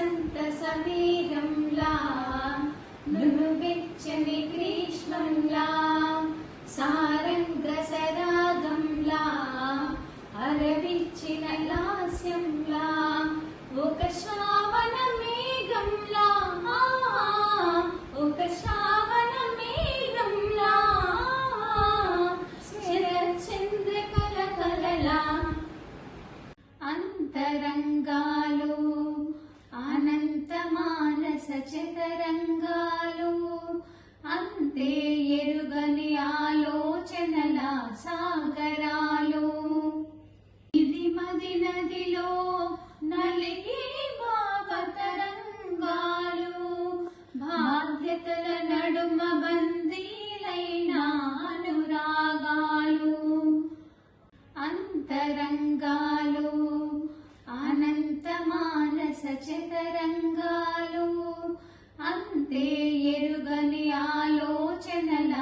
వసంత సమీరంలా నునువెచ్చని గ్రీష్మంలా సారంగ సరాగంలా అరవిచ్చిన లాస్యంలా ఒక శ్రావణ మేఘంలా ఒక శ్రావణ మేఘంలా శరచంద్ర కలకలలా అంతరంగాలు అనంత మానస చతరంగాలు అంతే ఎరుగని ఆలోచనల సాగరాలు ఇది మది నదిలో నలిగి భావతరంగాలు బాధ్యతల నడుమ బందీలైన అనురాగాలు అంతరంగాలు అనంత మానస చతరంగాలు అంతే ఎరుగని ఆలోచనల